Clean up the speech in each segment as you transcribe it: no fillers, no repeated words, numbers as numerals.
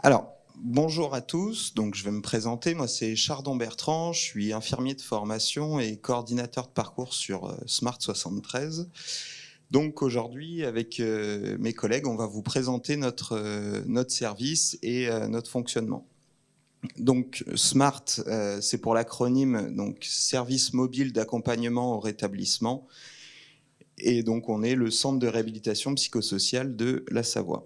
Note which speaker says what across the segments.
Speaker 1: Alors, bonjour à tous. Donc, je vais me présenter. Moi, c'est Chardon Bertrand. Je suis infirmier de formation et coordinateur de parcours sur Smart 73. Donc, aujourd'hui, avec mes collègues, on va vous présenter notre service et notre fonctionnement. Donc, SMART, c'est pour l'acronyme donc Service mobile d'accompagnement au rétablissement. Et donc, on est le centre de réhabilitation psychosociale de la Savoie.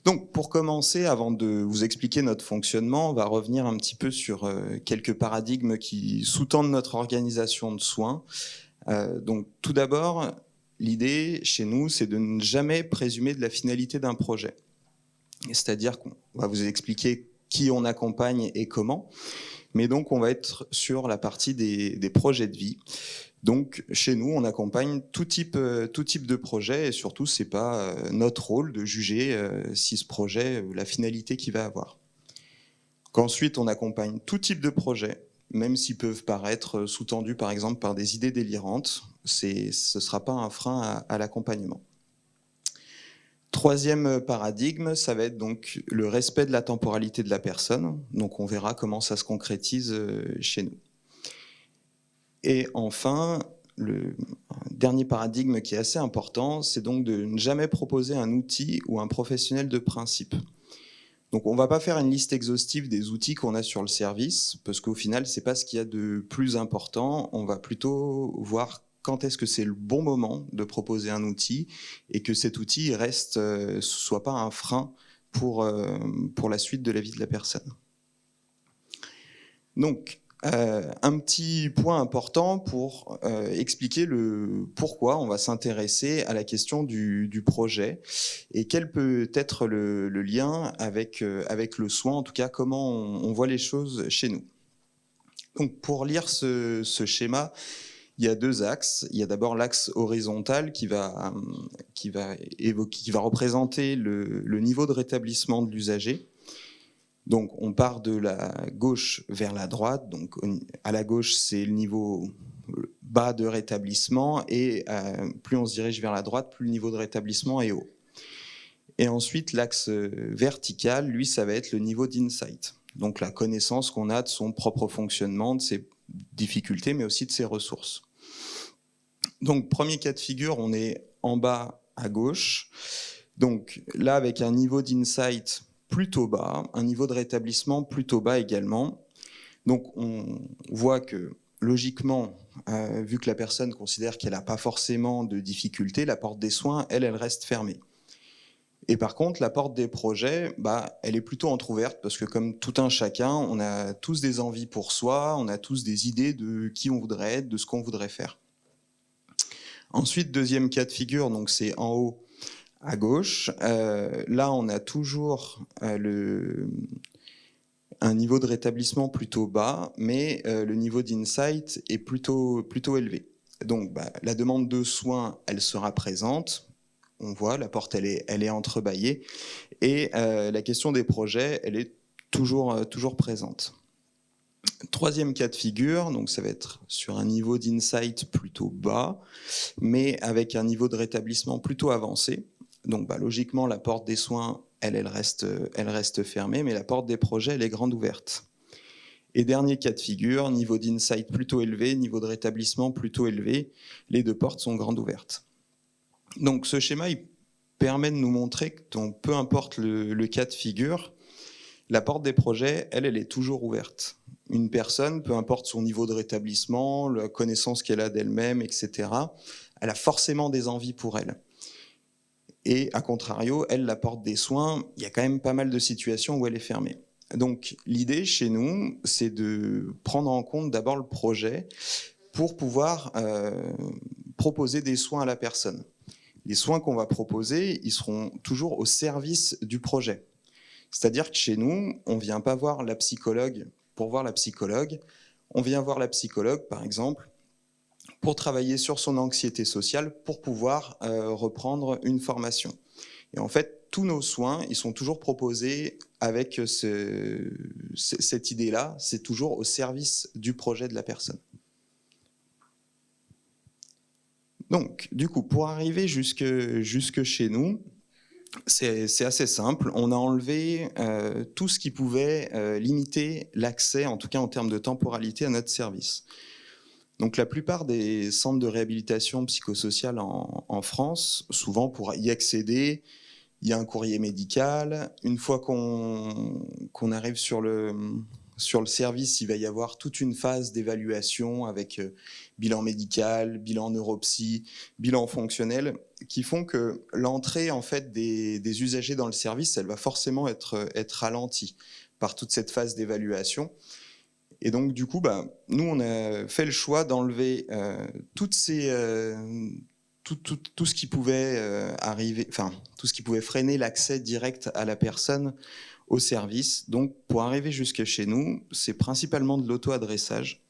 Speaker 1: Donc, pour commencer, avant de vous expliquer notre fonctionnement, on va revenir un petit peu sur quelques paradigmes qui sous-tendent notre organisation de soins. Donc, tout d'abord, l'idée chez nous, c'est de ne jamais présumer de la finalité d'un projet. C'est-à-dire qu'on va vous expliquer qui on accompagne et comment, mais donc on va être sur la partie des projets de vie. Donc, chez nous, on accompagne tout type de projet et surtout, ce n'est pas notre rôle de juger si ce projet, la finalité qu'il va avoir. Qu'ensuite, on accompagne tout type de projet, même s'ils peuvent paraître sous-tendus, par exemple, par des idées délirantes. Ce ne sera pas un frein à l'accompagnement. Troisième paradigme, ça va être donc le respect de la temporalité de la personne. Donc, on verra comment ça se concrétise chez nous. Et enfin, le dernier paradigme qui est assez important, c'est donc de ne jamais proposer un outil ou un professionnel de principe. Donc on ne va pas faire une liste exhaustive des outils qu'on a sur le service, parce qu'au final, ce n'est pas ce qu'il y a de plus important. On va plutôt voir quand est-ce que c'est le bon moment de proposer un outil et que cet outil ne soit pas un frein pour la suite de la vie de la personne. Donc, un petit point important pour expliquer pourquoi on va s'intéresser à la question du projet et quel peut être le lien avec le soin, en tout cas comment on voit les choses chez nous. Donc pour lire ce schéma, il y a deux axes. Il y a d'abord l'axe horizontal qui va représenter le niveau de rétablissement de l'usager. Donc on part de la gauche vers la droite. Donc à la gauche, c'est le niveau bas de rétablissement et plus on se dirige vers la droite, plus le niveau de rétablissement est haut. Et ensuite, l'axe vertical, lui, ça va être le niveau d'insight. Donc la connaissance qu'on a de son propre fonctionnement, de ses difficultés, mais aussi de ses ressources. Donc premier cas de figure, on est en bas à gauche. Donc là, avec un niveau d'insight plutôt bas, un niveau de rétablissement plutôt bas également. Donc on voit que logiquement, vu que la personne considère qu'elle n'a pas forcément de difficultés, la porte des soins, elle reste fermée. Et par contre, la porte des projets, elle est plutôt entrouverte parce que comme tout un chacun, on a tous des envies pour soi, on a tous des idées de qui on voudrait être, de ce qu'on voudrait faire. Ensuite, deuxième cas de figure, donc c'est en haut à gauche. Là, on a toujours un niveau de rétablissement plutôt bas, mais le niveau d'insight est plutôt élevé. Donc, la demande de soins, elle sera présente. On voit, la porte, elle est entrebâillée. Et la question des projets, elle est toujours présente. Troisième cas de figure, donc ça va être sur un niveau d'insight plutôt bas, mais avec un niveau de rétablissement plutôt avancé. Donc logiquement, la porte des soins, elle reste fermée, mais la porte des projets, elle est grande ouverte. Et dernier cas de figure, niveau d'insight plutôt élevé, niveau de rétablissement plutôt élevé, les deux portes sont grandes ouvertes. Donc ce schéma, il permet de nous montrer que peu importe le cas de figure, la porte des projets, elle est toujours ouverte. Une personne, peu importe son niveau de rétablissement, la connaissance qu'elle a d'elle-même, etc., elle a forcément des envies pour elle. Et à contrario, elle, la porte des soins, il y a quand même pas mal de situations où elle est fermée. Donc l'idée chez nous, c'est de prendre en compte d'abord le projet pour pouvoir proposer des soins à la personne. Les soins qu'on va proposer, ils seront toujours au service du projet. C'est-à-dire que chez nous, on ne vient pas voir la psychologue pour voir la psychologue, on vient voir la psychologue, par exemple, pour travailler sur son anxiété sociale, pour pouvoir reprendre une formation. Et en fait, tous nos soins, ils sont toujours proposés avec cette idée-là, c'est toujours au service du projet de la personne. Donc, du coup, pour arriver jusque chez nous, C'est assez simple. On a enlevé tout ce qui pouvait limiter l'accès, en tout cas en termes de temporalité, à notre service. Donc la plupart des centres de réhabilitation psychosociale en France, souvent pour y accéder, il y a un courrier médical. Une fois qu'on arrive sur le service, il va y avoir toute une phase d'évaluation avec bilan médical, bilan neuropsy, bilan fonctionnel, qui font que l'entrée en fait des usagers dans le service, elle va forcément être ralentie par toute cette phase d'évaluation. Et donc du coup, nous on a fait le choix d'enlever toutes ces tout ce qui pouvait arriver, enfin tout ce qui pouvait freiner l'accès direct à la personne au service. Donc pour arriver jusque chez nous, c'est principalement de l'auto-adressage.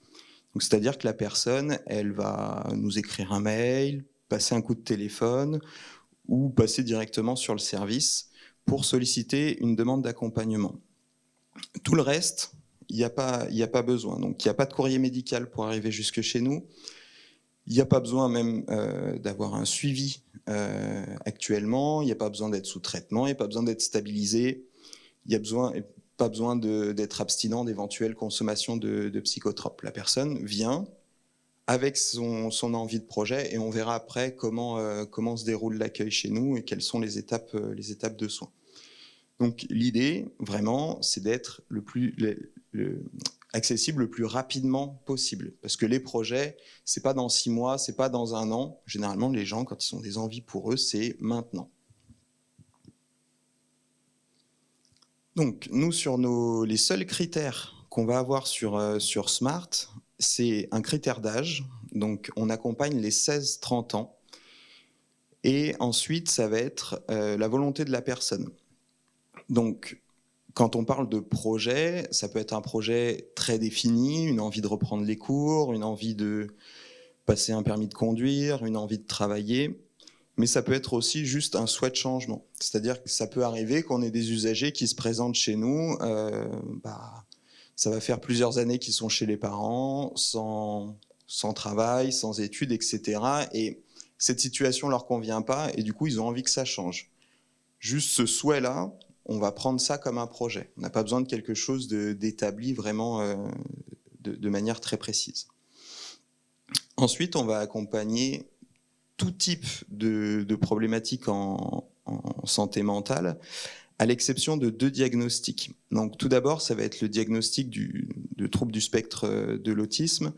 Speaker 1: Donc c'est-à-dire que la personne, elle va nous écrire un mail, passer un coup de téléphone ou passer directement sur le service pour solliciter une demande d'accompagnement. Tout le reste, il n'y a pas besoin. Donc il n'y a pas de courrier médical pour arriver jusque chez nous. Il n'y a pas besoin même d'avoir un suivi actuellement. Il n'y a pas besoin d'être sous traitement. Il n'y a pas besoin d'être stabilisé. Il n'y a pas besoin d'être abstinent d'éventuelles consommations de psychotropes. La personne vient avec son envie de projet et on verra après comment se déroule l'accueil chez nous et quelles sont les étapes de soins. Donc l'idée, vraiment, c'est d'être accessible le plus rapidement possible. Parce que les projets, c'est pas dans 6 mois, c'est pas dans 1 an. Généralement, les gens, quand ils ont des envies pour eux, c'est maintenant. Donc, nous, sur les seuls critères qu'on va avoir sur Smart, c'est un critère d'âge. Donc, on accompagne les 16-30 ans. Et ensuite, ça va être la volonté de la personne. Donc, quand on parle de projet, ça peut être un projet très défini, une envie de reprendre les cours, une envie de passer un permis de conduire, une envie de travailler, mais ça peut être aussi juste un souhait de changement. C'est-à-dire que ça peut arriver qu'on ait des usagers qui se présentent chez nous, ça va faire plusieurs années qu'ils sont chez les parents, sans travail, sans études, etc. Et cette situation ne leur convient pas, et du coup, ils ont envie que ça change. Juste ce souhait-là, on va prendre ça comme un projet. On n'a pas besoin de quelque chose d'établi vraiment de manière très précise. Ensuite, on va accompagner tout type de problématiques en santé mentale, à l'exception de 2 diagnostics. Donc, tout d'abord, ça va être le diagnostic de trouble du spectre de l'autisme,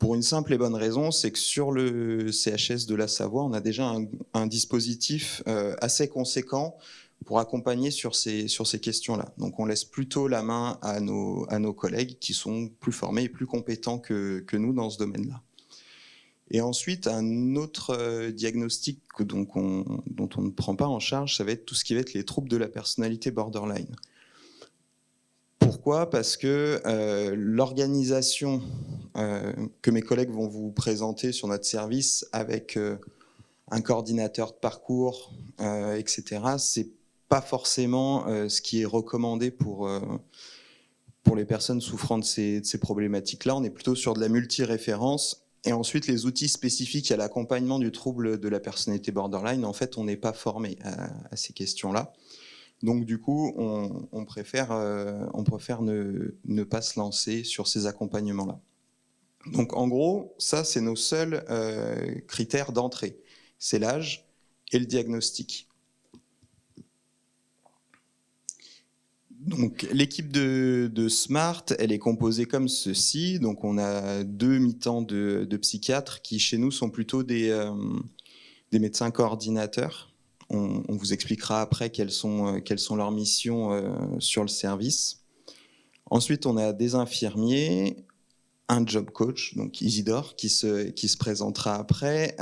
Speaker 1: pour une simple et bonne raison, c'est que sur le CHS de la Savoie, on a déjà un dispositif assez conséquent pour accompagner sur ces questions-là. Donc on laisse plutôt la main à nos collègues qui sont plus formés et plus compétents que nous dans ce domaine-là. Et ensuite, un autre diagnostic dont on ne prend pas en charge, ça va être tout ce qui va être les troubles de la personnalité borderline. Pourquoi ? Parce que l'organisation que mes collègues vont vous présenter sur notre service avec un coordinateur de parcours, etc., c'est pas forcément ce qui est recommandé pour les personnes souffrant de ces problématiques-là. On est plutôt sur de la multiréférence. Et ensuite, les outils spécifiques à l'accompagnement du trouble de la personnalité borderline, en fait, on n'est pas formé à ces questions-là. Donc du coup, on préfère ne pas se lancer sur ces accompagnements-là. Donc en gros, ça c'est nos seuls critères d'entrée. C'est l'âge et le diagnostic. Donc l'équipe de Smart, elle est composée comme ceci. Donc on a 2 mi-temps de psychiatres qui chez nous sont plutôt des médecins coordinateurs. On vous expliquera après quelles sont leurs missions sur le service. Ensuite, on a des infirmiers, un job coach, donc Isidore, qui se présentera après.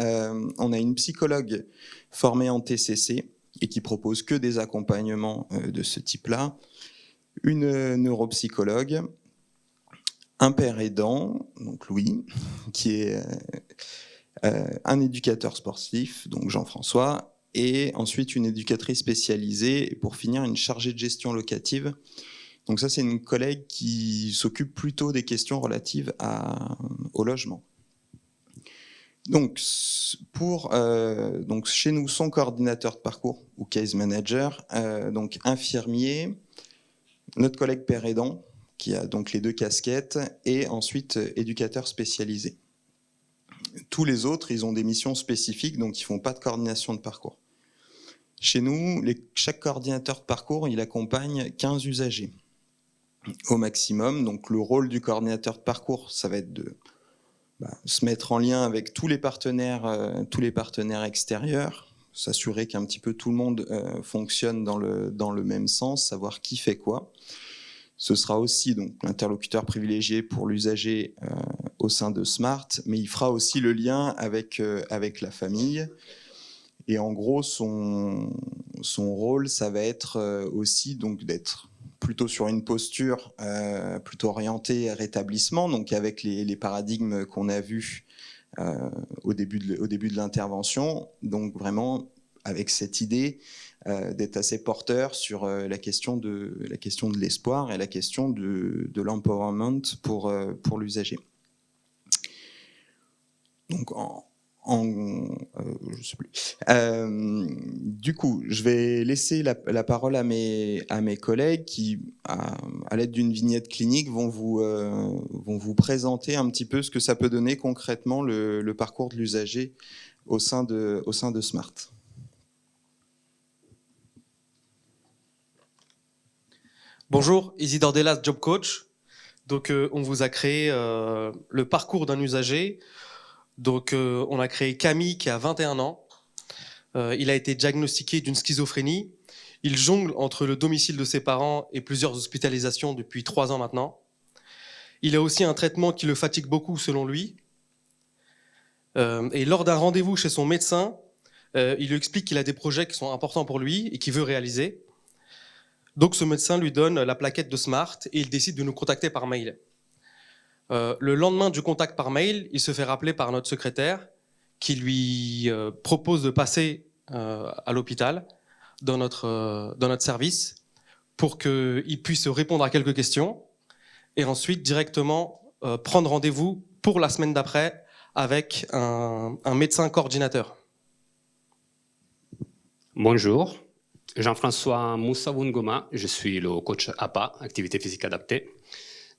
Speaker 1: On a une psychologue formée en TCC et qui propose que des accompagnements de ce type-là. Une neuropsychologue, un père aidant, donc Louis, qui est un éducateur sportif, donc Jean-François, et ensuite une éducatrice spécialisée, et pour finir, une chargée de gestion locative. Donc ça, c'est une collègue qui s'occupe plutôt des questions relatives au logement. Donc, donc chez nous, son coordinateur de parcours ou case manager, donc infirmier, notre collègue père aidant, qui a donc les deux casquettes, et ensuite éducateur spécialisé. Tous les autres, ils ont des missions spécifiques, donc ils ne font pas de coordination de parcours. Chez nous, chaque coordinateur de parcours, il accompagne 15 usagers au maximum. Donc le rôle du coordinateur de parcours, ça va être de se mettre en lien avec tous les partenaires extérieurs, s'assurer qu'un petit peu tout le monde fonctionne dans le même sens, savoir qui fait quoi. Ce sera aussi donc l'interlocuteur privilégié pour l'usager au sein de Smart, mais il fera aussi le lien avec la famille. Et en gros, son rôle, ça va être aussi donc d'être plutôt sur une posture plutôt orientée à rétablissement, donc avec les paradigmes qu'on a vus au début de l'intervention, donc vraiment avec cette idée d'être assez porteur sur la question de l'espoir et la question de l'empowerment pour l'usager. Donc je sais plus. Du coup, je vais laisser la parole à mes collègues qui, à l'aide d'une vignette clinique, vont vous présenter un petit peu ce que ça peut donner concrètement le parcours de l'usager au sein de Smart.
Speaker 2: Bonjour, Isidore Delas, Job Coach. Donc, on vous a créé le parcours d'un usager. Donc, on a créé Camille qui a 21 ans. Il a été diagnostiqué d'une schizophrénie. Il jongle entre le domicile de ses parents et plusieurs hospitalisations depuis 3 ans maintenant. Il a aussi un traitement qui le fatigue beaucoup selon lui. Et lors d'un rendez-vous chez son médecin, il lui explique qu'il a des projets qui sont importants pour lui et qu'il veut réaliser. Donc ce médecin lui donne la plaquette de Smart et il décide de nous contacter par mail. Le lendemain du contact par mail, il se fait rappeler par notre secrétaire qui lui propose de passer à l'hôpital dans notre service pour qu'il puisse répondre à quelques questions et ensuite directement prendre rendez-vous pour la semaine d'après avec un médecin coordinateur.
Speaker 3: Bonjour, Jean-François Moussaoun Goma, je suis le coach APA, activité physique adaptée.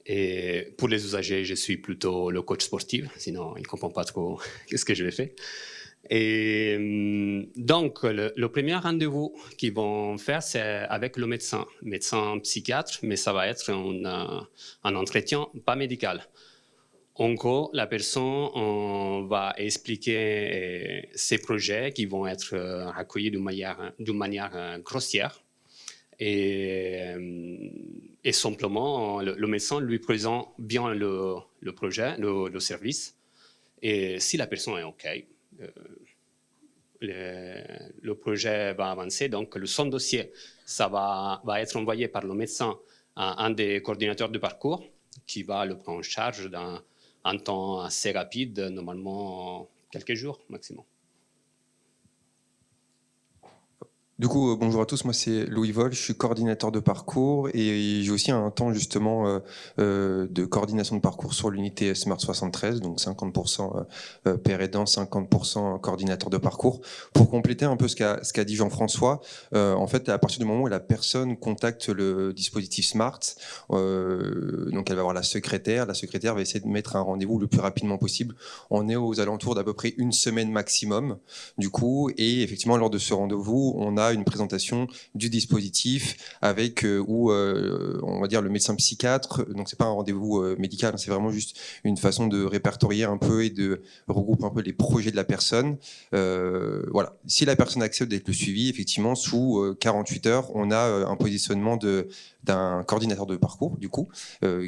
Speaker 3: Et pour les usagers, je suis plutôt le coach sportif, sinon ils ne comprennent pas trop ce que je vais faire. Et donc, le premier rendez-vous qu'ils vont faire, c'est avec le médecin psychiatre, mais ça va être un entretien pas médical. En gros, la personne va expliquer ses projets qui vont être accueillis d'une manière grossière. Et simplement, le médecin lui présente bien le projet, le service. Et si la personne est OK, le projet va avancer. Donc, son dossier, ça va être envoyé par le médecin à un des coordinateurs de parcours qui va le prendre en charge dans un temps assez rapide, normalement quelques jours maximum.
Speaker 4: Du coup, bonjour à tous, moi c'est Louis Vol, je suis coordinateur de parcours et j'ai aussi un temps justement de coordination de parcours sur l'unité Smart 73, donc 50% père aidant, 50% coordinateur de parcours. Pour compléter un peu ce qu'a dit Jean-François, en fait à partir du moment où la personne contacte le dispositif Smart, donc elle va voir la secrétaire va essayer de mettre un rendez-vous le plus rapidement possible. On est aux alentours d'à peu près une semaine maximum du coup, et effectivement lors de ce rendez-vous, on a une présentation du dispositif avec on va dire le médecin psychiatre. Donc c'est pas un rendez-vous médical, c'est vraiment juste une façon de répertorier un peu et de regrouper un peu les projets de la personne. Voilà. Si la personne accepte d'être le suivi, effectivement sous 48 heures, on a un positionnement d'un coordinateur de parcours du coup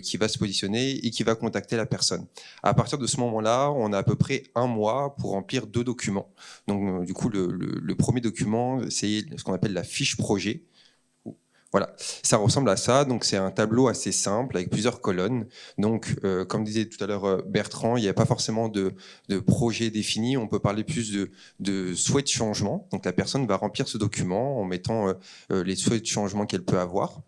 Speaker 4: qui va se positionner et qui va contacter la personne. À partir de ce moment-là, on a à peu près 1 mois pour remplir 2 documents. Donc du coup le premier document, c'est ce qu'on appelle la fiche projet. Voilà, ça ressemble à ça. Donc c'est un tableau assez simple avec plusieurs colonnes. Donc comme disait tout à l'heure Bertrand, il n'y a pas forcément de projet défini. On peut parler plus de souhaits de changement. Donc la personne va remplir ce document en mettant les souhaits de changement qu'elle peut avoir.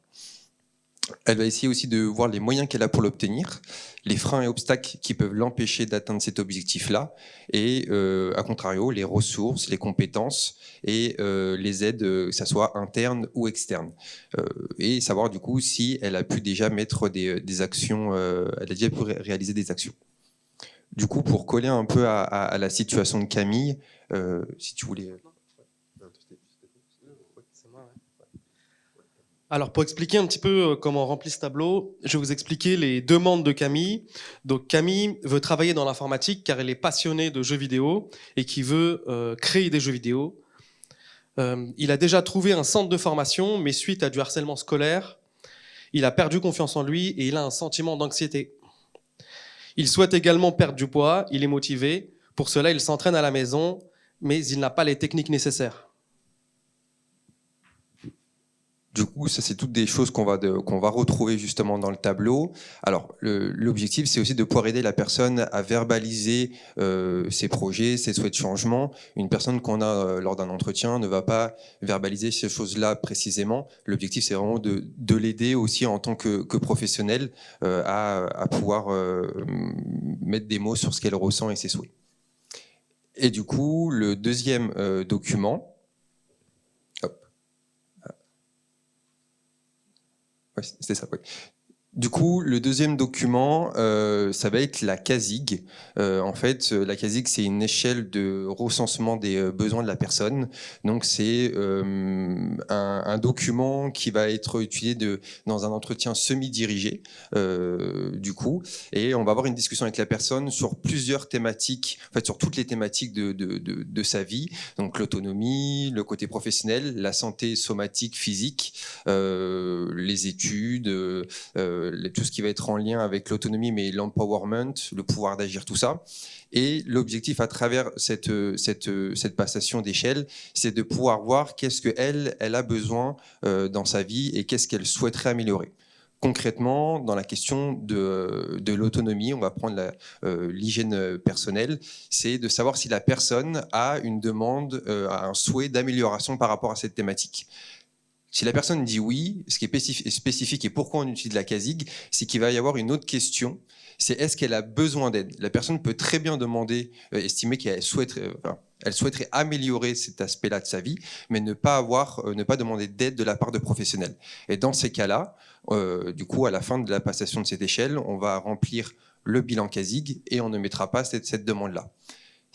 Speaker 4: Elle va essayer aussi de voir les moyens qu'elle a pour l'obtenir, les freins et obstacles qui peuvent l'empêcher d'atteindre cet objectif-là, et à contrario, les ressources, les compétences et les aides, que ça soit internes ou externes. Et savoir du coup si elle a pu déjà mettre des actions, elle a déjà pu réaliser des actions. Du coup, pour coller un peu à la situation de Camille, si tu voulais...
Speaker 2: Alors, pour expliquer un petit peu comment on remplit ce tableau, je vais vous expliquer les demandes de Camille. Donc, Camille veut travailler dans l'informatique car elle est passionnée de jeux vidéo et qui veut créer des jeux vidéo. Il a déjà trouvé un centre de formation, mais suite à du harcèlement scolaire, il a perdu confiance en lui et il a un sentiment d'anxiété. Il souhaite également perdre du poids, il est motivé. Pour cela, il s'entraîne à la maison, mais il n'a pas les techniques nécessaires.
Speaker 4: Du coup, ça, c'est toutes des choses qu'on va retrouver justement dans le tableau. Alors, l'objectif, c'est aussi de pouvoir aider la personne à verbaliser ses projets, ses souhaits de changement. Une personne qu'on a lors d'un entretien ne va pas verbaliser ces choses-là précisément. L'objectif, c'est vraiment de l'aider aussi en tant que professionnel à pouvoir mettre des mots sur ce qu'elle ressent et ses souhaits. Et du coup, le deuxième document... Ouais, c'était ça, oui. Du coup, le deuxième document, ça va être la CASIG. En fait, la CASIG, c'est une échelle de recensement des besoins de la personne. Donc, c'est un document qui va être utilisé dans un entretien semi-dirigé, du coup. Et on va avoir une discussion avec la personne sur plusieurs thématiques, en fait, sur toutes les thématiques de sa vie. Donc, l'autonomie, le côté professionnel, la santé somatique, physique, les études, tout ce qui va être en lien avec l'autonomie, mais l'empowerment, le pouvoir d'agir, tout ça. Et l'objectif à travers cette passation d'échelle, c'est de pouvoir voir qu'est-ce qu'elle a besoin dans sa vie et qu'est-ce qu'elle souhaiterait améliorer. Concrètement, dans la question de l'autonomie, on va prendre l'hygiène personnelle, c'est de savoir si la personne a une demande, a un souhait d'amélioration par rapport à cette thématique. Si la personne dit oui, ce qui est spécifique et pourquoi on utilise la CASIG, c'est qu'il va y avoir une autre question, c'est est-ce qu'elle a besoin d'aide? La personne peut très bien demander, estimer qu'elle elle souhaiterait améliorer cet aspect-là de sa vie, mais ne pas demander d'aide de la part de professionnels. Et dans ces cas-là, du coup, à la fin de la passation de cette échelle, on va remplir le bilan CASIG et on ne mettra pas cette demande-là.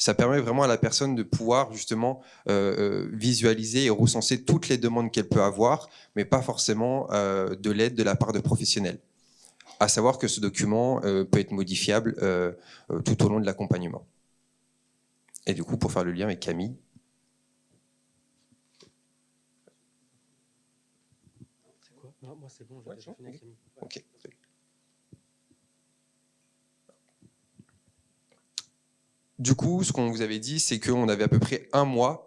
Speaker 4: Ça permet vraiment à la personne de pouvoir justement visualiser et recenser toutes les demandes qu'elle peut avoir, mais pas forcément de l'aide de la part de professionnels. À savoir que ce document peut être modifiable tout au long de l'accompagnement. Et du coup, pour faire le lien avec Camille.
Speaker 2: C'est quoi? Non, moi c'est bon, j'ai déjà fini avec Camille.
Speaker 4: Ok. Du coup, ce qu'on vous avait dit, c'est qu'on avait à peu près un mois.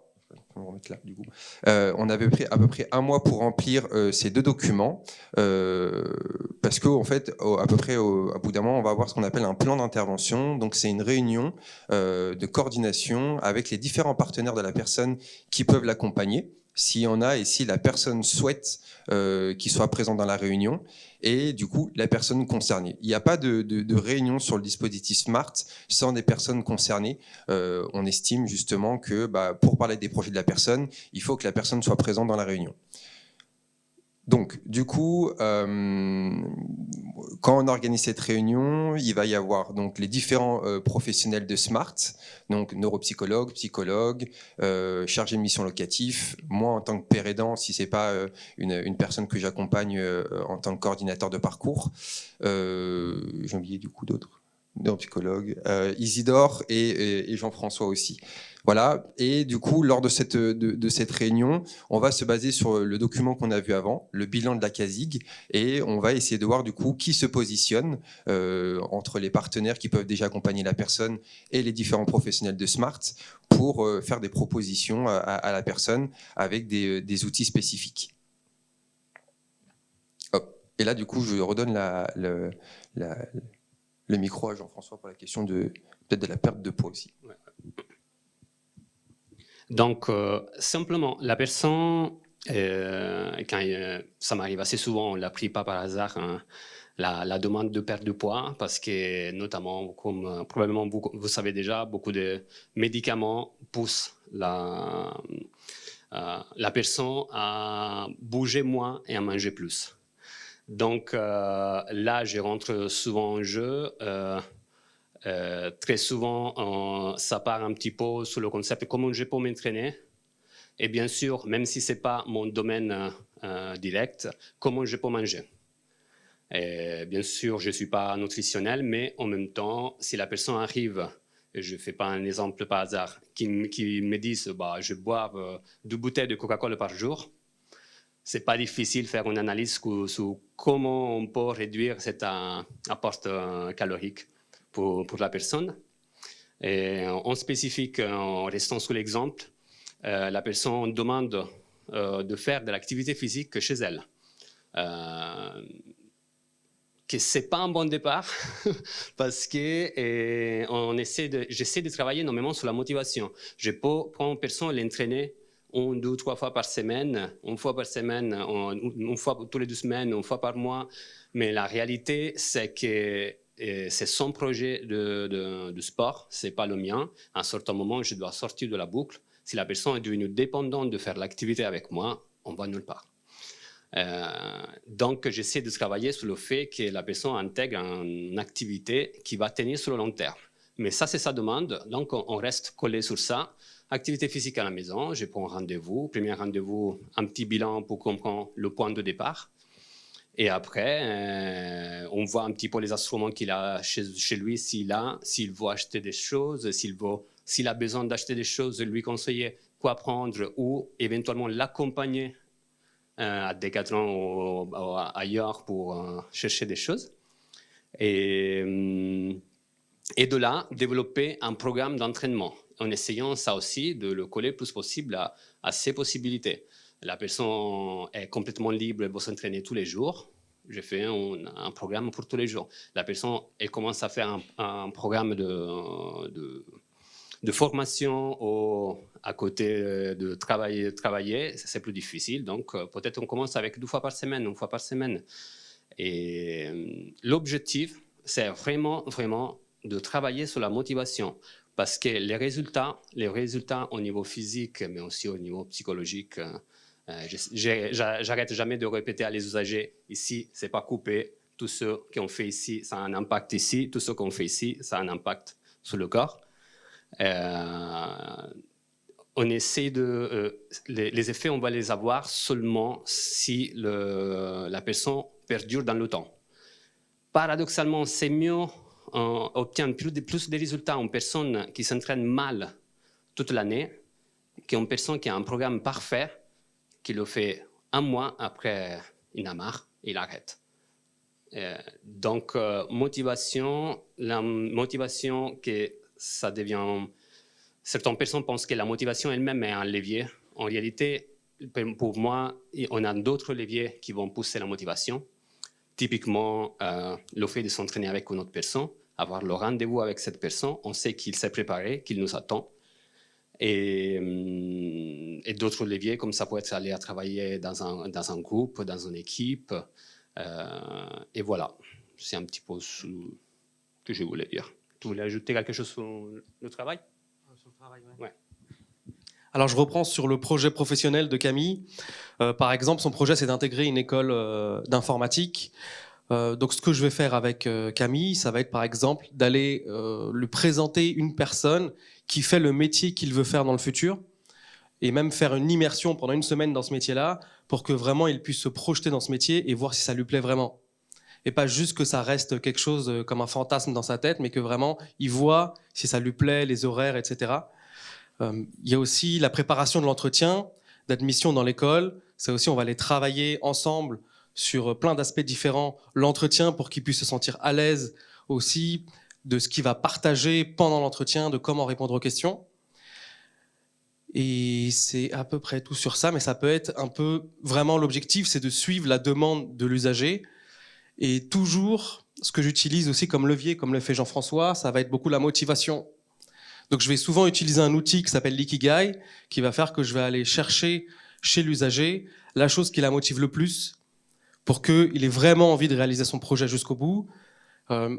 Speaker 4: On va remettre là, du coup. On avait à peu près un mois pour remplir ces deux documents, parce qu'en fait, à peu près à bout d'un mois, on va avoir ce qu'on appelle un plan d'intervention. Donc, c'est une réunion de coordination avec les différents partenaires de la personne qui peuvent l'accompagner, s'il y en a et si la personne souhaite qu'il soit présent dans la réunion, et du coup la personne concernée. Il n'y a pas de réunion sur le dispositif SMART sans des personnes concernées. On estime justement que pour parler des projets de la personne, il faut que la personne soit présente dans la réunion. Donc, du coup, quand on organise cette réunion, il va y avoir donc les différents professionnels de SMART, donc neuropsychologue, psychologue, chargé de mission locatif. Moi, en tant que père aidant, si c'est pas une personne que j'accompagne en tant que coordinateur de parcours, j'ai oublié du coup d'autres. Neuropsychologue, Isidore et Jean-François aussi. Voilà, et du coup, lors de cette réunion, on va se baser sur le document qu'on a vu avant, le bilan de la CASIG, et on va essayer de voir du coup qui se positionne entre les partenaires qui peuvent déjà accompagner la personne et les différents professionnels de SMART pour faire des propositions à la personne avec des outils spécifiques. Hop. Et là, du coup, je redonne le micro à Jean-François pour la question peut-être de la perte de poids aussi.
Speaker 3: Ouais. Donc, simplement, la personne Quand ça m'arrive assez souvent, on l'a pris pas par hasard, hein, la demande de perte de poids, parce que notamment, comme probablement vous savez déjà, beaucoup de médicaments poussent la personne à bouger moins et à manger plus. Donc là, je rentre souvent en jeu. Très souvent, ça part un petit peu sur le concept de comment je peux m'entraîner. Et bien sûr, même si ce n'est pas mon domaine direct, comment je peux manger. Et bien sûr, je ne suis pas nutritionnel, mais en même temps, si la personne arrive, et je ne fais pas un exemple par hasard, qui me disent bah, je bois 2 bouteilles de Coca-Cola par jour, ce n'est pas difficile de faire une analyse sur comment on peut réduire cet apport calorique pour la personne. Et en spécifique, en restant sur l'exemple, la personne demande de faire de l'activité physique chez elle. Que ce n'est pas un bon départ parce que j'essaie de travailler énormément sur la motivation. Je peux prendre une personne et l'entraîner 1, 2, 3 fois par semaine, une fois par semaine, une fois tous les 2 semaines, une fois par mois. Mais la réalité, c'est que c'est son projet de sport, ce n'est pas le mien. À un certain moment, je dois sortir de la boucle. Si la personne est devenue dépendante de faire l'activité avec moi, on va nulle part. Donc, j'essaie de travailler sur le fait que la personne intègre une activité qui va tenir sur le long terme. Mais ça, c'est sa demande. Donc, on reste collé sur ça. Activité physique à la maison, je prends rendez-vous. Premier rendez-vous, un petit bilan pour comprendre le point de départ. Et après, on voit un petit peu les instruments qu'il a chez lui, s'il veut acheter des choses, s'il a besoin d'acheter des choses, lui conseiller quoi prendre ou éventuellement l'accompagner à Decathlon ou ailleurs pour chercher des choses. Et de là, développer un programme d'entraînement en essayant ça aussi de le coller le plus possible à ses possibilités. La personne est complètement libre, elle va s'entraîner tous les jours. Je fais un programme pour tous les jours. La personne, elle commence à faire un programme de formation à côté de travailler, c'est plus difficile. Donc, peut-être on commence avec 2 fois par semaine, 1 fois par semaine. Et l'objectif, c'est vraiment, vraiment de travailler sur la motivation. Parce que les résultats au niveau physique, mais aussi au niveau psychologique, j'arrête jamais de répéter à les usagers, ici, c'est pas coupé. Tout ce qu'on fait ici, ça a un impact ici. Tout ce qu'on fait ici, ça a un impact sur le corps. On essaie les effets, on va les avoir seulement si la personne perdure dans le temps. Paradoxalement, c'est mieux obtenir plus de résultats en personne qui s'entraîne mal toute l'année qu'une personne qui a un programme parfait, qui le fait 1 mois, après il en a marre, il arrête. Donc, la motivation que ça devient... Certaines personnes pensent que la motivation elle-même est un levier. En réalité, pour moi, on a d'autres leviers qui vont pousser la motivation. Typiquement, le fait de s'entraîner avec une autre personne, avoir le rendez-vous avec cette personne, on sait qu'il s'est préparé, qu'il nous attend. Et d'autres leviers, comme ça peut être aller à travailler dans un groupe, dans une équipe. Et voilà, c'est un petit peu ce que je voulais dire. Tu voulais ajouter quelque chose sur le travail ?
Speaker 2: Sur le travail,
Speaker 3: ouais.
Speaker 2: Alors, je reprends sur le projet professionnel de Camille. Par exemple, son projet, c'est d'intégrer une école d'informatique. Donc, ce que je vais faire avec Camille, ça va être, par exemple, d'aller lui présenter une personne qui fait le métier qu'il veut faire dans le futur et même faire une immersion pendant 1 semaine dans ce métier-là pour que vraiment il puisse se projeter dans ce métier et voir si ça lui plaît vraiment. Et pas juste que ça reste quelque chose comme un fantasme dans sa tête, mais que vraiment il voit si ça lui plaît, les horaires, etc. Il y a aussi la préparation de l'entretien d'admission dans l'école. Ça aussi, on va aller travailler ensemble sur plein d'aspects différents. L'entretien pour qu'il puisse se sentir à l'aise aussi de ce qu'il va partager pendant l'entretien, de comment répondre aux questions. Et c'est à peu près tout sur ça, mais ça peut être un peu... Vraiment, l'objectif, c'est de suivre la demande de l'usager. Et toujours, ce que j'utilise aussi comme levier, comme le fait Jean-François, ça va être beaucoup la motivation. Donc je vais souvent utiliser un outil qui s'appelle l'Ikigai, qui va faire que je vais aller chercher chez l'usager la chose qui la motive le plus pour qu'il ait vraiment envie de réaliser son projet jusqu'au bout.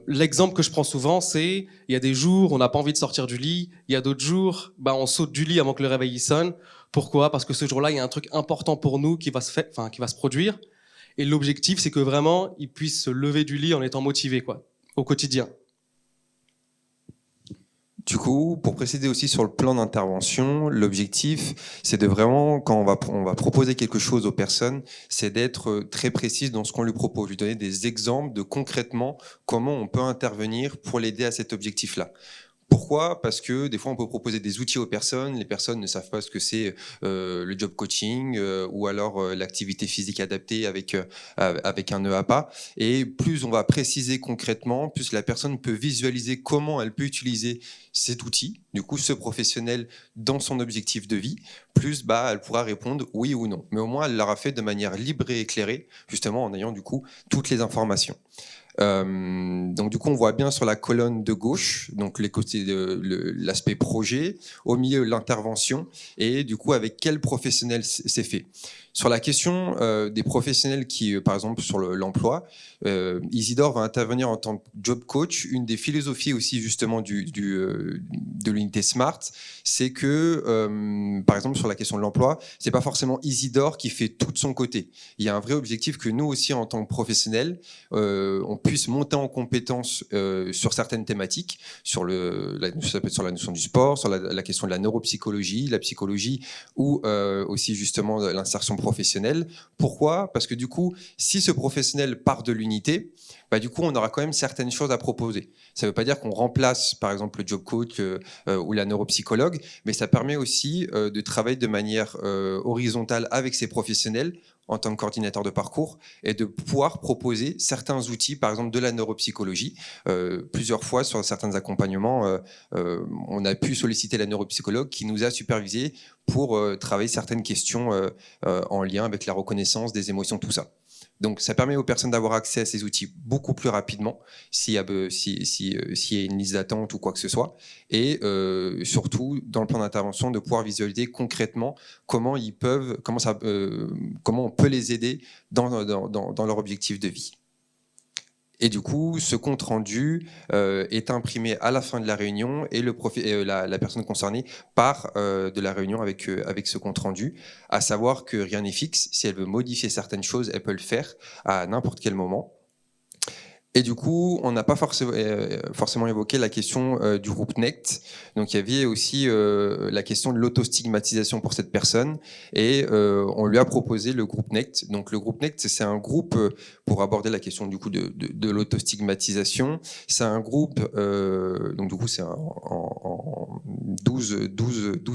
Speaker 2: L'exemple que je prends souvent, c'est il y a des jours on n'a pas envie de sortir du lit, il y a d'autres jours on saute du lit avant que le réveil sonne. Pourquoi ? Parce que ce jour-là, il y a un truc important pour nous qui va se produire. Et l'objectif, c'est que vraiment, il puisse se lever du lit en étant motivé, au quotidien.
Speaker 4: Du coup, pour préciser aussi sur le plan d'intervention, l'objectif, c'est de vraiment, quand on va proposer quelque chose aux personnes, c'est d'être très précis dans ce qu'on lui propose, lui donner des exemples de concrètement comment on peut intervenir pour l'aider à cet objectif-là. Pourquoi ? Parce que des fois, on peut proposer des outils aux personnes. Les personnes ne savent pas ce que c'est le job coaching ou alors l'activité physique adaptée avec un EAPA. Et plus on va préciser concrètement, plus la personne peut visualiser comment elle peut utiliser cet outil, du coup ce professionnel dans son objectif de vie, plus elle pourra répondre oui ou non. Mais au moins, elle l'aura fait de manière libre et éclairée, justement en ayant du coup toutes les informations. Donc du coup on voit bien sur la colonne de gauche donc les côtés l'aspect projet, au milieu l'intervention et du coup avec quel professionnel c'est fait. Sur la question des professionnels qui par exemple sur l'emploi, Isidore va intervenir en tant que job coach. Une des philosophies aussi justement de l'unité SMART, c'est que par exemple sur la question de l'emploi, c'est pas forcément Isidore qui fait tout de son côté. Il y a un vrai objectif que nous aussi en tant que professionnels on puisse monter en compétence sur certaines thématiques, ça peut être sur la notion du sport, sur la question de la neuropsychologie, la psychologie ou aussi justement l'insertion professionnelle. Pourquoi ? Parce que du coup, si ce professionnel part de l'unité, du coup, on aura quand même certaines choses à proposer. Ça ne veut pas dire qu'on remplace, par exemple, le job coach ou la neuropsychologue, mais ça permet aussi de travailler de manière horizontale avec ces professionnels en tant que coordinateur de parcours et de pouvoir proposer certains outils, par exemple de la neuropsychologie. Plusieurs fois sur certains accompagnements, on a pu solliciter la neuropsychologue qui nous a supervisé pour travailler certaines questions en lien avec la reconnaissance des émotions, tout ça. Donc ça permet aux personnes d'avoir accès à ces outils beaucoup plus rapidement s'il y a une liste d'attente ou quoi que ce soit, et surtout dans le plan d'intervention de pouvoir visualiser concrètement comment on peut les aider dans leur objectif de vie. Et du coup, ce compte rendu est imprimé à la fin de la réunion et la personne concernée part de la réunion avec ce compte rendu, à savoir que rien n'est fixe. Si elle veut modifier certaines choses, elle peut le faire à n'importe quel moment. Et du coup, on n'a pas forcément évoqué la question du groupe NECT. Donc il y avait aussi la question de l'autostigmatisation pour cette personne, et on lui a proposé le groupe NECT. Donc le groupe NECT, c'est un groupe pour aborder la question du coup de l'autostigmatisation. C'est un groupe, donc du coup c'est en 12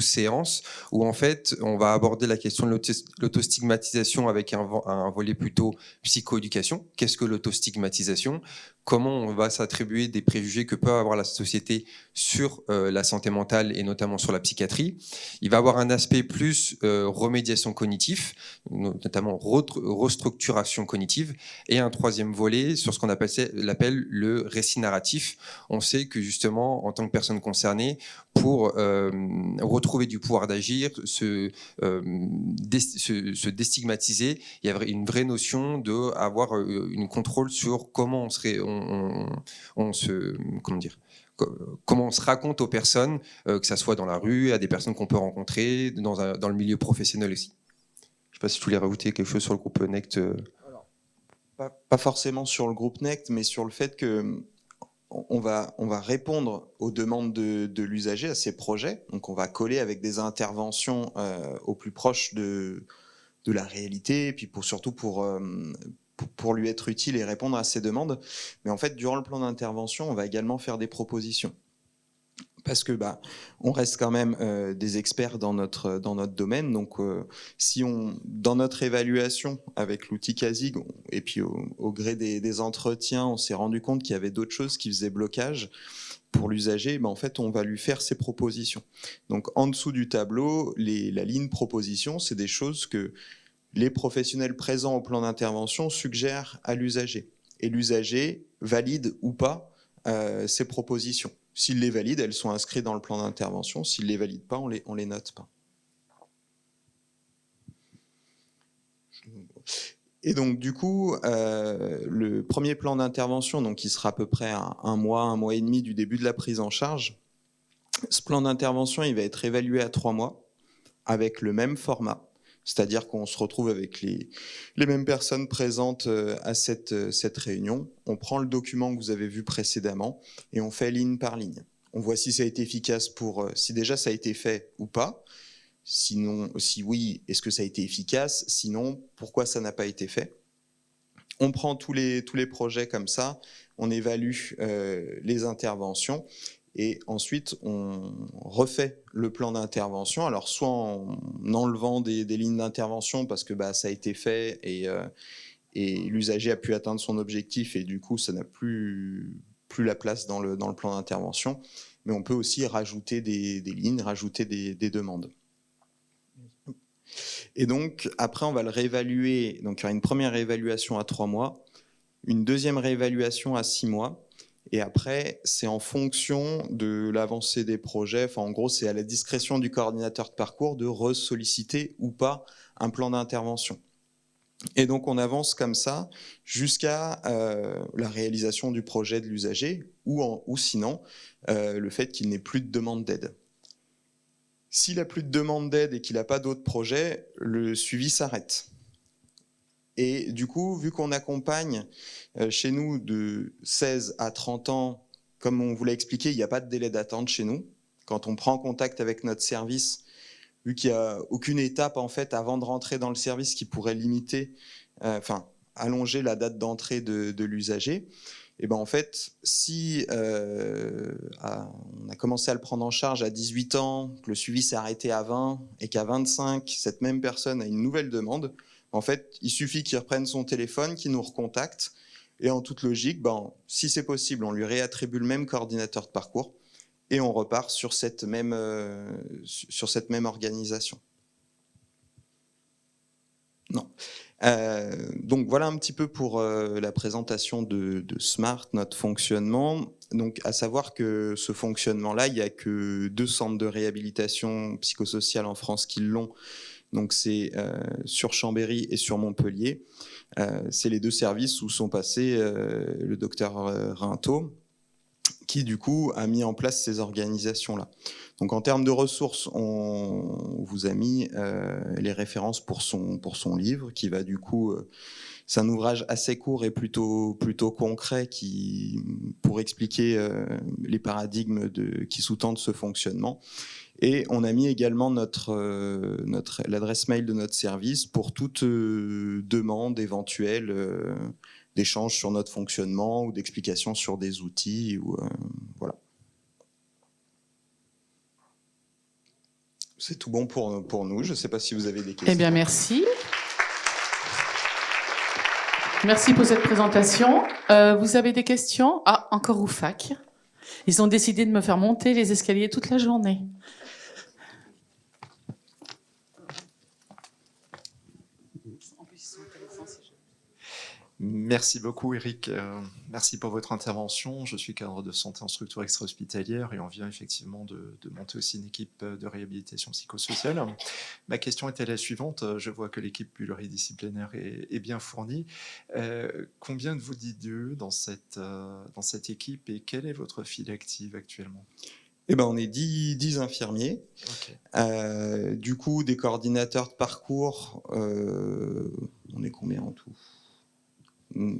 Speaker 4: séances où en fait on va aborder la question de l'autostigmatisation avec un volet plutôt psychoéducation. Qu'est-ce que l'autostigmatisation ? Comment on va s'attribuer des préjugés que peut avoir la société sur la santé mentale et notamment sur la psychiatrie. Il va avoir un aspect plus remédiation cognitive, notamment restructuration cognitive, et un troisième volet sur ce qu'on l'appelle le récit narratif. On sait que justement, en tant que personne concernée, pour retrouver du pouvoir d'agir, se déstigmatiser, il y a une vraie notion d'avoir une contrôle sur comment comment on se raconte aux personnes, que ça soit dans la rue, à des personnes qu'on peut rencontrer, dans le milieu professionnel aussi. Je ne sais pas si tu voulais rajouter quelque chose sur le groupe NECT.
Speaker 1: Alors, pas forcément sur le groupe NECT, mais sur le fait que on va répondre aux demandes de l'usager, à ses projets. Donc on va coller avec des interventions au plus proche de la réalité, et puis surtout pour lui être utile et répondre à ses demandes. Mais en fait, durant le plan d'intervention, on va également faire des propositions. Parce que on reste quand même des experts dans notre domaine. Donc, si dans notre évaluation avec l'outil CASIG, et puis au gré des entretiens, on s'est rendu compte qu'il y avait d'autres choses qui faisaient blocage pour l'usager, en fait, on va lui faire ses propositions. Donc, en dessous du tableau, la ligne proposition, c'est des choses que les professionnels présents au plan d'intervention suggèrent à l'usager. Et l'usager valide ou pas ces propositions. S'il les valide, elles sont inscrites dans le plan d'intervention. S'il ne les valide pas, on les note pas. Et donc du coup, le premier plan d'intervention, donc qui sera à peu près à un mois et demi du début de la prise en charge, ce plan d'intervention, il va être évalué à 3 mois avec le même format. C'est-à-dire qu'on se retrouve avec les mêmes personnes présentes à cette réunion. On prend le document que vous avez vu précédemment et on fait ligne par ligne. On voit si ça a été efficace si déjà ça a été fait ou pas. Sinon, si oui, est-ce que ça a été efficace? Sinon, pourquoi ça n'a pas été fait? On prend tous les projets comme ça, on évalue les interventions. Et ensuite, on refait le plan d'intervention. Alors, soit en enlevant des lignes d'intervention parce que ça a été fait et l'usager a pu atteindre son objectif et du coup, ça n'a plus la place dans le plan d'intervention. Mais on peut aussi rajouter des lignes, rajouter des demandes. Et donc, après, on va le réévaluer. Donc, il y aura une première réévaluation à 3 mois, une deuxième réévaluation à 6 mois. Et après, c'est en fonction de l'avancée des projets. Enfin, en gros, c'est à la discrétion du coordinateur de parcours de ressolliciter ou pas un plan d'intervention. Et donc, on avance comme ça jusqu'à la réalisation du projet de l'usager ou sinon, le fait qu'il n'ait plus de demande d'aide. S'il n'a plus de demande d'aide et qu'il n'a pas d'autres projets, le suivi s'arrête. Et du coup, vu qu'on accompagne chez nous de 16 à 30 ans, comme on vous l'a expliqué, il n'y a pas de délai d'attente chez nous. Quand on prend contact avec notre service, vu qu'il n'y a aucune étape en fait avant de rentrer dans le service qui pourrait limiter, allonger la date d'entrée de l'usager, et ben en fait, si on a commencé à le prendre en charge à 18 ans, que le suivi s'est arrêté à 20 et qu'à 25, cette même personne a une nouvelle demande, en fait, il suffit qu'il reprenne son téléphone, qu'il nous recontacte. Et en toute logique, si c'est possible, on lui réattribue le même coordinateur de parcours et on repart sur cette même organisation. Non. Donc voilà un petit peu pour la présentation de Smart, notre fonctionnement. Donc à savoir que ce fonctionnement-là, il n'y a que 2 centres de réhabilitation psychosociale en France qui l'ont. Donc c'est sur Chambéry et sur Montpellier. C'est les 2 services où sont passés le docteur Rintaud, qui du coup a mis en place ces organisations-là. Donc en termes de ressources, on vous a mis les références pour son livre, qui va du coup... c'est un ouvrage assez court et plutôt concret pour expliquer les paradigmes qui sous-tendent ce fonctionnement. Et on a mis également l'adresse mail de notre service pour toute demande éventuelle d'échange sur notre fonctionnement ou d'explication sur des outils. Voilà. C'est tout bon pour nous. Je ne sais pas si vous avez des questions.
Speaker 5: Eh bien, merci. Merci pour cette présentation. Vous avez des questions? Ah, encore Oufac. Ils ont décidé de me faire monter les escaliers toute la journée.
Speaker 6: Merci beaucoup Eric, merci pour votre intervention. Je suis cadre de santé en structure extra-hospitalière et on vient effectivement de monter aussi une équipe de réhabilitation psychosociale. Ma question était la suivante, je vois que l'équipe pluridisciplinaire est bien fournie. Combien de vous dites dans cette équipe et quelle est votre file active actuellement ?
Speaker 1: On est 10 infirmiers. Okay. Du coup, des coordinateurs de parcours, on est combien en tout ? Ouais.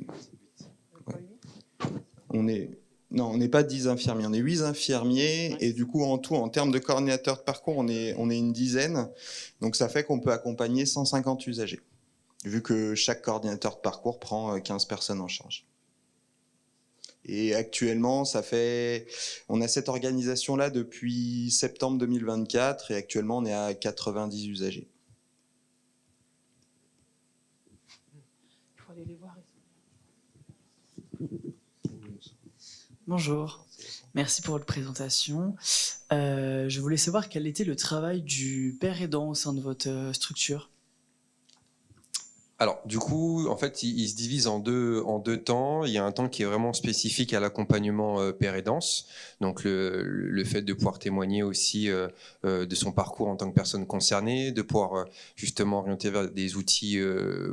Speaker 1: On n'est pas 10 infirmiers, on est 8 infirmiers, et du coup en tout, en termes de coordinateurs de parcours, on est une dizaine, donc ça fait qu'on peut accompagner 150 usagers, vu que chaque coordinateur de parcours prend 15 personnes en charge. Et actuellement, on a cette organisation-là depuis septembre 2024, et actuellement on est à 90 usagers.
Speaker 5: Il faut aller les voir.
Speaker 7: Bonjour, merci pour votre présentation. Je voulais savoir quel était le travail du père aidant au sein de votre structure.
Speaker 4: Alors, du coup, en fait, il se divise en deux temps. Il y a un temps qui est vraiment spécifique à l'accompagnement père aidance. Donc, le fait de pouvoir témoigner aussi de son parcours en tant que personne concernée, de pouvoir justement orienter vers des outils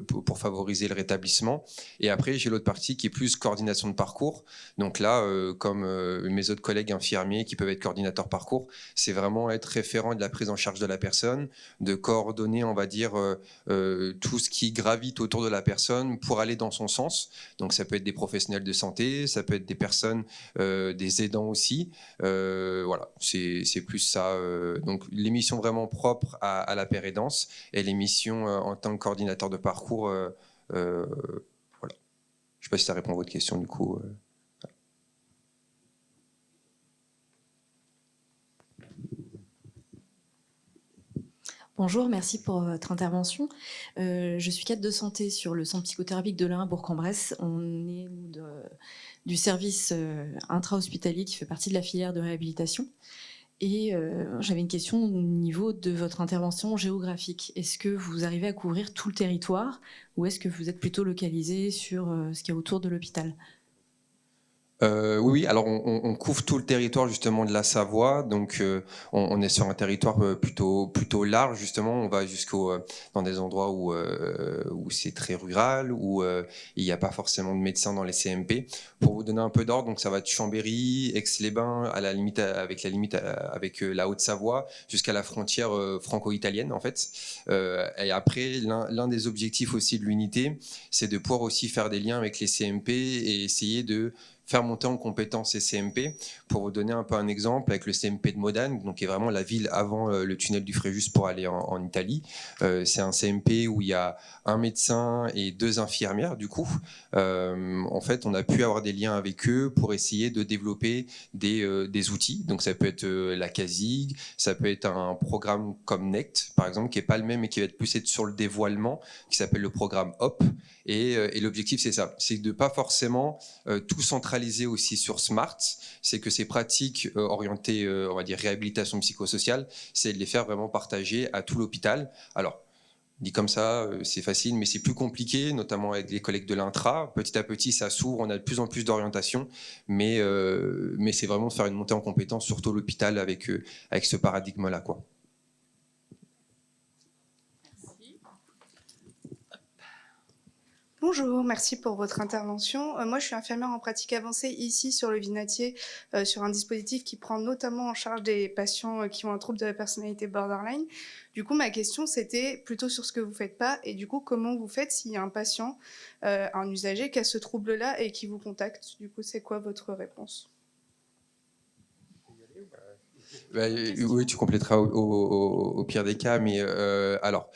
Speaker 4: pour favoriser le rétablissement. Et après, j'ai l'autre partie qui est plus coordination de parcours. Donc là, comme mes autres collègues infirmiers qui peuvent être coordinateurs parcours, c'est vraiment être référent de la prise en charge de la personne, de coordonner, on va dire, tout ce qui gravite autour de la personne pour aller dans son sens. Donc ça peut être des professionnels de santé, ça peut être des personnes, des aidants aussi. Voilà, c'est plus ça. Donc les missions vraiment propres à la père aidance et les missions en tant que coordinateur de parcours. Voilà. Je ne sais pas si ça répond à votre question du coup.
Speaker 8: Bonjour, merci pour votre intervention. Je suis cadre de santé sur le centre psychothérapique de l'Ain à Bourg-en-Bresse. On est du service intra-hospitalier qui fait partie de la filière de réhabilitation. Et j'avais une question au niveau de votre intervention géographique. Est-ce que vous arrivez à couvrir tout le territoire ou est-ce que vous êtes plutôt localisé sur ce qui est autour de l'hôpital ?
Speaker 4: Oui, alors on couvre tout le territoire justement de la Savoie, donc on est sur un territoire plutôt large justement. On va dans des endroits où c'est très rural, où il n'y a pas forcément de médecins dans les CMP. Pour vous donner un peu d'ordre, donc ça va de Chambéry, Aix-les-Bains, à la limite avec la Haute-Savoie, jusqu'à la frontière franco-italienne en fait. Et après, l'un des objectifs aussi de l'unité, c'est de pouvoir aussi faire des liens avec les CMP et essayer de faire monter en compétences ces CMP. Pour vous donner un peu un exemple, avec le CMP de Modane, donc qui est vraiment la ville avant le tunnel du Fréjus pour aller en Italie. C'est un CMP où il y a un médecin et 2 infirmières du coup. En fait, on a pu avoir des liens avec eux pour essayer de développer des outils. Donc ça peut être la CASIG, ça peut être un programme comme NECT, par exemple, qui n'est pas le même et qui va être plus sur le dévoilement, qui s'appelle le programme HOP. Et l'objectif, c'est ça, c'est de ne pas forcément tout centraliser aussi sur SMART, c'est que ces pratiques orientées, on va dire, réhabilitation psychosociale, c'est de les faire vraiment partager à tout l'hôpital. Alors, dit comme ça, c'est facile, mais c'est plus compliqué, notamment avec les collègues de l'intra. Petit à petit, ça s'ouvre, on a de plus en plus d'orientation, mais c'est vraiment de faire une montée en compétence, surtout l'hôpital, avec ce paradigme-là, quoi.
Speaker 9: Bonjour, merci pour votre intervention. Moi, je suis infirmière en pratique avancée ici sur le Vinatier, sur un dispositif qui prend notamment en charge des patients qui ont un trouble de la personnalité borderline. Du coup, ma question, c'était plutôt sur ce que vous ne faites pas et du coup, comment vous faites s'il y a un patient, un usager qui a ce trouble-là et qui vous contacte. Du coup, c'est quoi votre réponse ?
Speaker 4: Oui, tu compléteras au pire des cas, mais alors,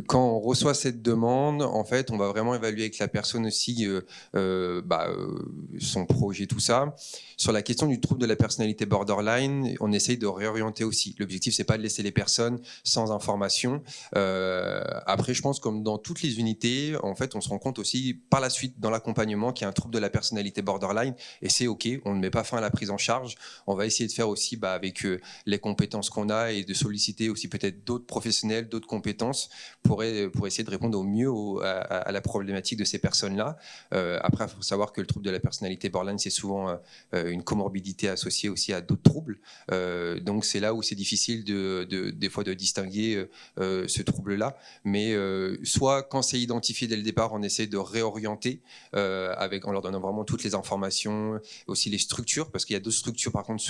Speaker 4: quand on reçoit cette demande, en fait, on va vraiment évaluer avec la personne aussi son projet, tout ça. Sur la question du trouble de la personnalité borderline, on essaye de réorienter aussi. L'objectif, c'est pas de laisser les personnes sans information. Après, je pense comme dans toutes les unités, en fait, on se rend compte aussi par la suite dans l'accompagnement qu'il y a un trouble de la personnalité borderline, et c'est OK, on ne met pas fin à la prise en charge. On va essayer de faire aussi avec les compétences qu'on a et de solliciter aussi peut-être d'autres professionnels, d'autres compétences pour essayer de répondre au mieux à la problématique de ces personnes-là. Après, il faut savoir que le trouble de la personnalité borderline, c'est souvent une comorbidité associée aussi à d'autres troubles. Donc c'est là où c'est difficile des fois de distinguer ce trouble-là. Mais soit quand c'est identifié dès le départ, on essaie de réorienter en leur donnant vraiment toutes les informations, aussi les structures, parce qu'il y a d'autres structures par contre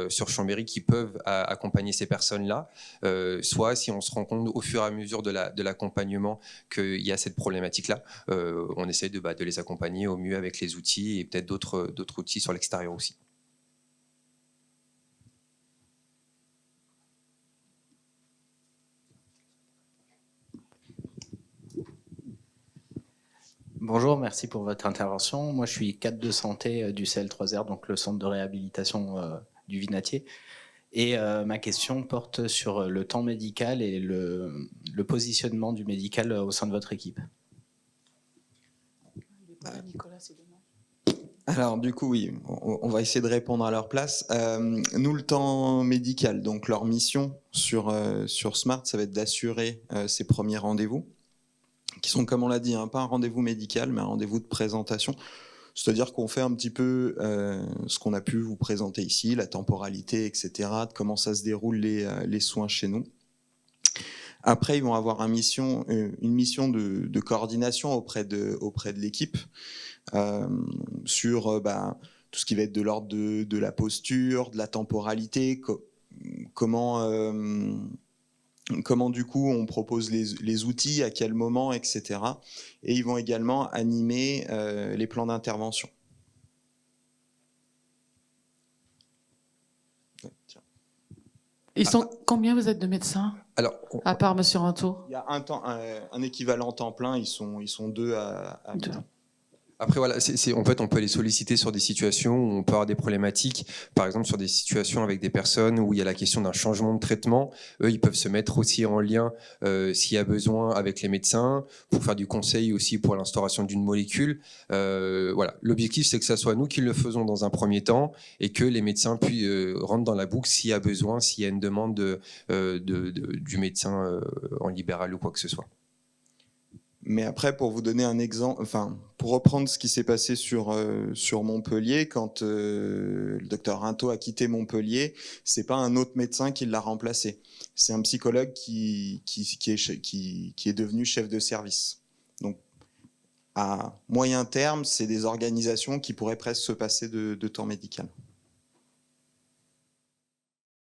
Speaker 4: sur Chambéry qui peuvent accompagner ces personnes-là. Soit si on se rend compte au fur et à mesure de l'accompagnement qu'il y a cette problématique-là, on essaie de les accompagner au mieux avec les outils et peut-être d'autres outils sur l'extérieur aussi.
Speaker 10: Bonjour, merci pour votre intervention. Moi, je suis cadre de santé du CL3R, donc le centre de réhabilitation du Vinatier. Et ma question porte sur le temps médical et le positionnement du médical au sein de votre équipe.
Speaker 1: Alors du coup, oui, on va essayer de répondre à leur place. Nous, le temps médical, donc leur mission sur Smart, ça va être d'assurer ces premiers rendez-vous. qui sont, comme on l'a dit, pas un rendez-vous médical, mais un rendez-vous de présentation. C'est-à-dire qu'on fait un petit peu ce qu'on a pu vous présenter ici, la temporalité, etc., de comment ça se déroule les soins chez nous. Après, ils vont avoir une mission de coordination auprès de l'équipe sur tout ce qui va être de l'ordre de la posture, de la temporalité, comment du coup on propose les outils, à quel moment, etc. Et ils vont également animer les plans d'intervention.
Speaker 5: Ils sont combien vous êtes de médecins?
Speaker 4: Alors,
Speaker 5: à part Monsieur Ranto?
Speaker 1: Il y a un équivalent temps plein, ils sont 2 à mi-temps.
Speaker 4: Après, voilà, en fait, on peut les solliciter sur des situations où on peut avoir des problématiques. Par exemple, sur des situations avec des personnes où il y a la question d'un changement de traitement. Eux, ils peuvent se mettre aussi en lien, s'il y a besoin, avec les médecins, pour faire du conseil aussi pour l'instauration d'une molécule. Voilà. L'objectif, c'est que ça soit nous qui le faisons dans un premier temps et que les médecins rentrent dans la boucle s'il y a besoin, s'il y a une demande du médecin en libéral ou quoi que ce soit.
Speaker 1: Mais après, pour vous donner un exemple, pour reprendre ce qui s'est passé sur Montpellier, quand le docteur Rinto a quitté Montpellier, c'est pas un autre médecin qui l'a remplacé. C'est un psychologue qui est devenu chef de service. Donc, à moyen terme, c'est des organisations qui pourraient presque se passer de temps médical.